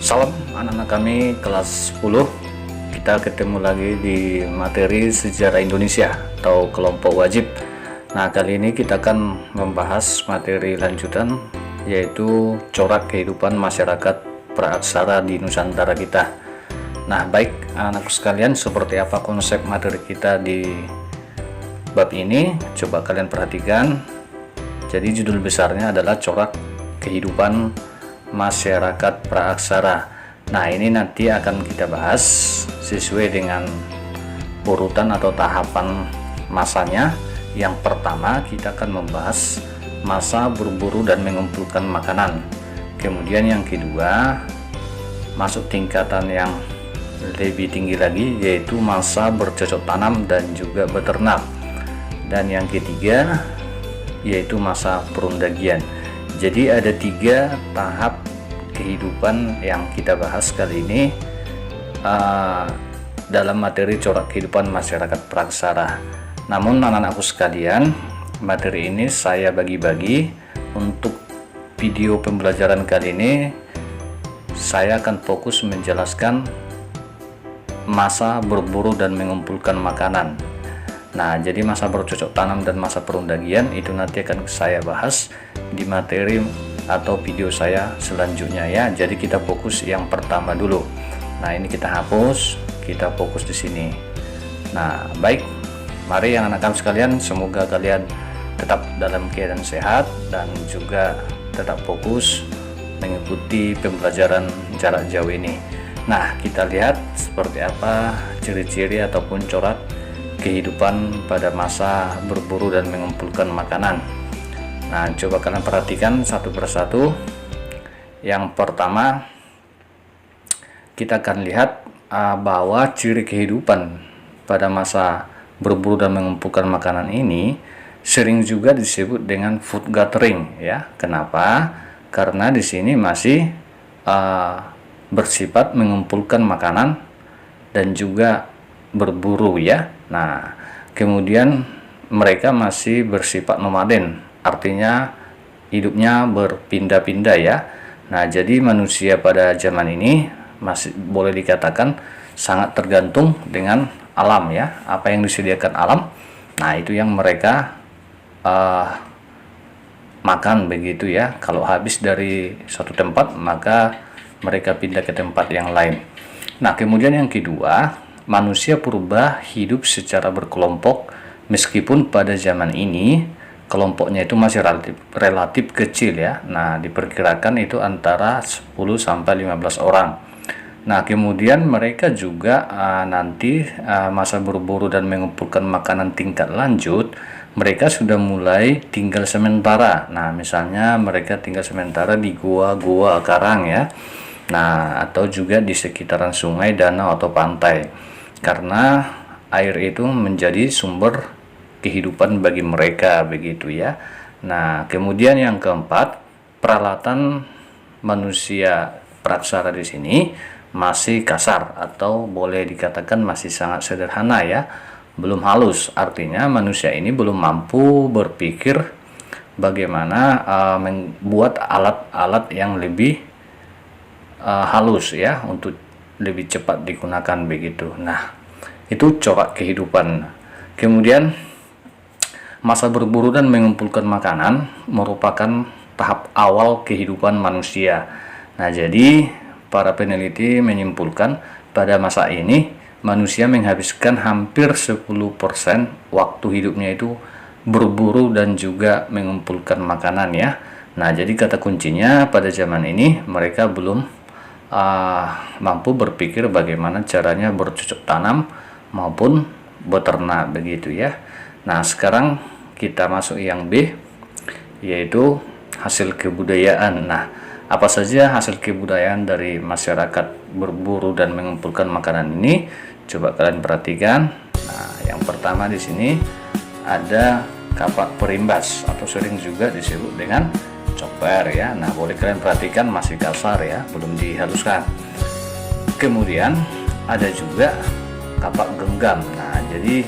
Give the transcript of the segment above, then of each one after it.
Salam anak-anak kami kelas 10. Kita ketemu lagi di materi sejarah Indonesia atau kelompok wajib. Nah, kali ini kita akan membahas materi lanjutan, yaitu corak kehidupan masyarakat praaksara di Nusantara kita. Nah, baik anak-anakku sekalian, seperti apa konsep materi kita di bab ini? Coba kalian perhatikan. Jadi judul besarnya adalah corak kehidupan masyarakat praaksara. Nah, ini nanti akan kita bahas sesuai dengan urutan atau tahapan masanya. Yang pertama kita akan membahas masa berburu dan mengumpulkan makanan. Kemudian yang kedua masuk tingkatan yang lebih tinggi lagi, yaitu masa bercocok tanam dan juga beternak. Dan yang ketiga yaitu masa perundagian. Jadi ada 3 tahap kehidupan yang kita bahas kali ini dalam materi corak kehidupan masyarakat praaksara. Namun anak-anakku sekalian, materi ini saya bagi-bagi. Untuk video pembelajaran kali ini saya akan fokus menjelaskan masa berburu dan mengumpulkan makanan. Nah, jadi masa bercocok tanam dan masa perundagian itu nanti akan saya bahas di materi atau video saya selanjutnya ya. Jadi kita fokus yang pertama dulu. Nah, ini kita hapus, kita fokus di sini. Nah, baik. Mari yang anak-anak sekalian, semoga kalian tetap dalam keadaan sehat dan juga tetap fokus mengikuti pembelajaran jarak jauh ini. Nah, kita lihat seperti apa ciri-ciri ataupun corak kehidupan pada masa berburu dan mengumpulkan makanan. Nah, coba kalian perhatikan satu persatu. Yang pertama, kita akan lihat bahwa ciri kehidupan pada masa berburu dan mengumpulkan makanan ini sering juga disebut dengan food gathering ya. Kenapa? Karena di sini masih bersifat mengumpulkan makanan dan juga berburu ya. Nah, kemudian mereka masih bersifat nomaden, artinya hidupnya berpindah-pindah ya. Nah, jadi manusia pada zaman ini masih boleh dikatakan sangat tergantung dengan alam ya. Apa yang disediakan alam, nah itu yang mereka makan begitu ya. Kalau habis dari suatu tempat, maka mereka pindah ke tempat yang lain. Nah, kemudian yang kedua, manusia purba hidup secara berkelompok, meskipun pada zaman ini kelompoknya itu masih relatif kecil ya. Nah, diperkirakan itu antara 10 sampai 15 orang. Nah, kemudian mereka juga nanti masa berburu dan mengumpulkan makanan tingkat lanjut, mereka sudah mulai tinggal sementara. Nah, misalnya mereka tinggal sementara di gua-gua karang ya. Nah, atau juga di sekitaran sungai, danau atau pantai. Karena air itu menjadi sumber kehidupan bagi mereka begitu ya. Nah, kemudian yang keempat, peralatan manusia praaksara di sini masih kasar atau boleh dikatakan masih sangat sederhana ya, belum halus. Artinya manusia ini belum mampu berpikir bagaimana membuat alat-alat yang lebih halus ya, untuk lebih cepat digunakan begitu. Nah, itu corak kehidupan. Kemudian masa berburu dan mengumpulkan makanan merupakan tahap awal kehidupan manusia. Nah, jadi para peneliti menyimpulkan pada masa ini manusia menghabiskan hampir 10% waktu hidupnya itu berburu dan juga mengumpulkan makanan ya. Nah, jadi kata kuncinya pada zaman ini mereka belum mampu berpikir bagaimana caranya bercocok tanam maupun beternak begitu ya. Nah, sekarang kita masuk yang B, yaitu hasil kebudayaan. Nah, apa saja hasil kebudayaan dari masyarakat berburu dan mengumpulkan makanan ini? Coba kalian perhatikan. Nah, yang pertama di sini ada kapak perimbas atau sering juga disebut dengan cokber ya. Nah, boleh kalian perhatikan masih kasar ya, belum dihaluskan. Kemudian ada juga kapak genggam. Nah, jadi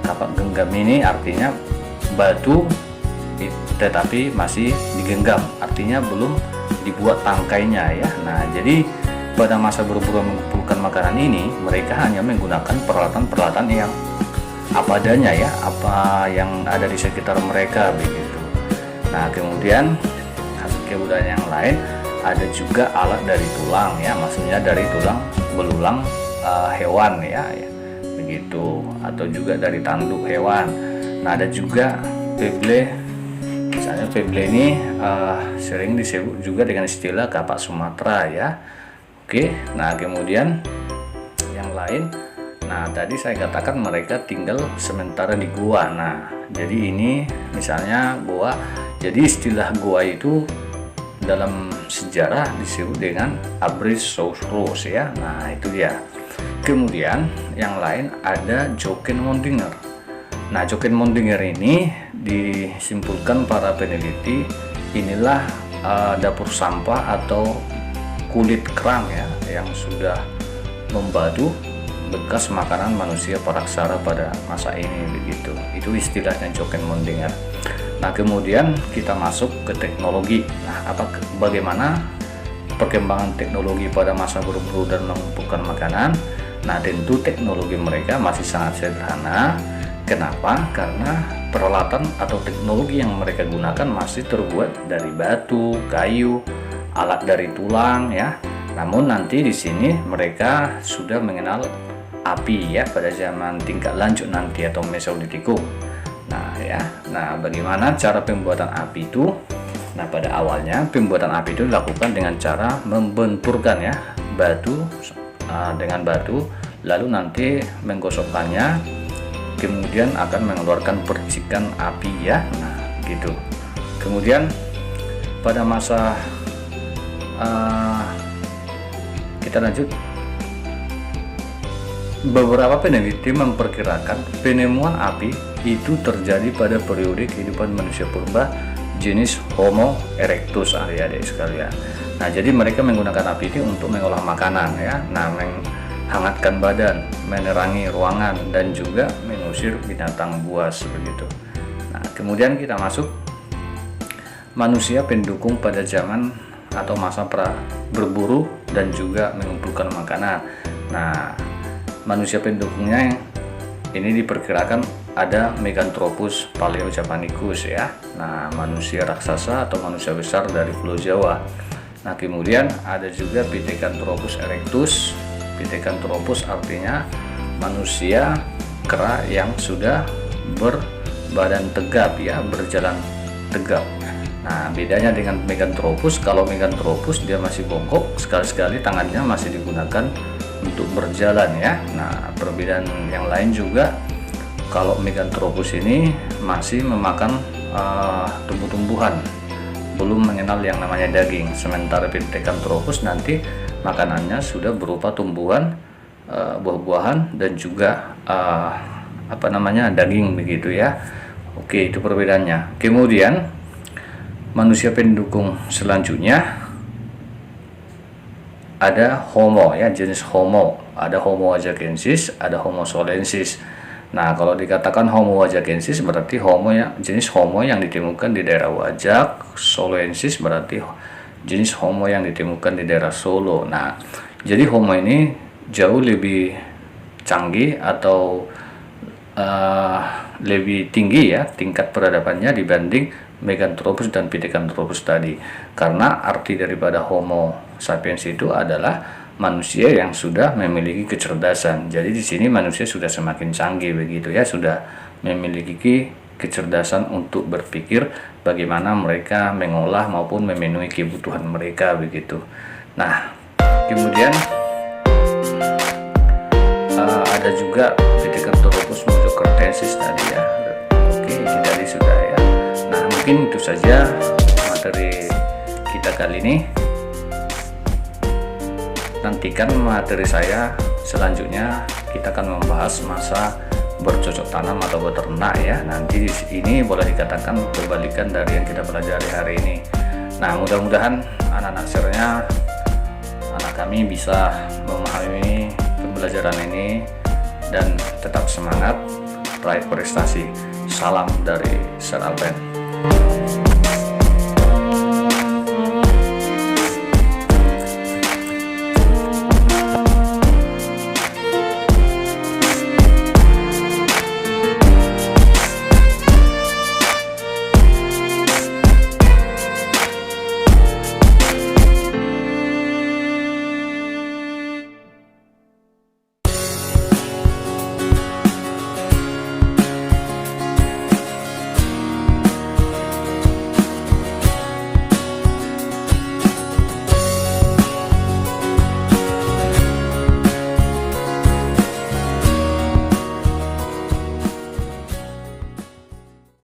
kapak genggam ini artinya batu tetapi masih digenggam, artinya belum dibuat tangkainya ya. Nah, jadi pada masa berburu mengumpulkan makanan ini mereka hanya menggunakan peralatan-peralatan yang apa adanya ya, apa yang ada di sekitar mereka begitu. Nah, kemudian hasil kebudayaan yang lain ada juga alat dari tulang ya, maksudnya dari tulang belulang hewan ya, begitu, atau juga dari tanduk hewan. Nah, ada juga peble, misalnya peble ini sering disebut juga dengan istilah kapak Sumatera ya. Oke, nah kemudian yang lain, nah tadi saya katakan mereka tinggal sementara di gua. Nah, jadi ini misalnya gua, jadi istilah gua itu dalam sejarah disebut dengan Abruzos ya. Nah, itu dia. Kemudian yang lain ada Joken Mondinger. Nah, Joken Mondinger ini disimpulkan para peneliti inilah dapur sampah atau kulit kerang ya yang sudah membadu bekas makanan manusia praksara pada masa ini begitu. Itu istilahnya Joken Mondinger. Nah, kemudian kita masuk ke teknologi. Nah, bagaimana perkembangan teknologi pada masa berburu dan mengumpulkan makanan? Nah, tentu teknologi mereka masih sangat sederhana. Kenapa? Karena peralatan atau teknologi yang mereka gunakan masih terbuat dari batu, kayu, alat dari tulang ya. Namun nanti di sini mereka sudah mengenal api ya pada zaman tingkat lanjut nanti atau Mesolitikum. Nah ya, nah bagaimana cara pembuatan api itu? Nah, pada awalnya pembuatan api itu dilakukan dengan cara membenturkan ya batu dengan batu, lalu nanti menggosokkannya, kemudian akan mengeluarkan percikan api ya. Nah, gitu. Kemudian pada masa kita lanjut, beberapa peneliti memperkirakan penemuan api itu terjadi pada periode kehidupan manusia purba jenis Homo erectus, adik-adik sekalian. Nah, jadi mereka menggunakan api itu untuk mengolah makanan ya. Nah, menghangatkan badan, menerangi ruangan, dan juga mengusir binatang buas begitu. Nah, kemudian kita masuk manusia pendukung pada zaman atau masa berburu dan juga mengumpulkan makanan. Nah, manusia pendukungnya ini diperkirakan ada Meganthropus paleojapanicus ya. Nah, manusia raksasa atau manusia besar dari Pulau Jawa. Nah, kemudian ada juga Pithecanthropus erectus. Pithecanthropus artinya manusia kera yang sudah berbadan tegap ya, berjalan tegap. Nah, bedanya dengan Meganthropus, kalau Meganthropus dia masih bongkok, sekali-sekali tangannya masih digunakan untuk berjalan ya. Nah, perbedaan yang lain juga, kalau Meganthropus ini masih memakan tumbuh-tumbuhan, belum mengenal yang namanya daging. Sementara Pithecanthropus nanti makanannya sudah berupa tumbuhan, buah-buahan, dan juga daging begitu ya. Oke, itu perbedaannya. Kemudian manusia pendukung selanjutnya ada Homo ya, jenis Homo. Ada Homo ajacensis, ada Homo solensis. Nah, kalau dikatakan Homo ajacensis berarti jenis Homo yang ditemukan di daerah Wajak. Solensis berarti jenis Homo yang ditemukan di daerah Solo. Nah, jadi Homo ini jauh lebih canggih atau lebih tinggi ya tingkat peradabannya dibanding Meganthropus dan Pithecanthropus tadi. Karena arti daripada Homo sapiens itu adalah manusia yang sudah memiliki kecerdasan. Jadi di sini manusia sudah semakin canggih begitu ya, sudah memiliki kecerdasan untuk berpikir bagaimana mereka mengolah maupun memenuhi kebutuhan mereka begitu. Nah, kemudian ada juga Pithecanthropus mojocertensis tadi ya. Oke, ini tadi sudah ya. Nah, mungkin itu saja materi kita kali ini. Nantikan materi saya selanjutnya, kita akan membahas masa bercocok tanam atau beternak ya. Nanti di sini boleh dikatakan kebalikan dari yang kita pelajari hari ini. Nah, mudah-mudahan anak-anak sernya, anak kami bisa memahami pembelajaran ini dan tetap semangat, raih prestasi. Salam dari Sir Alben.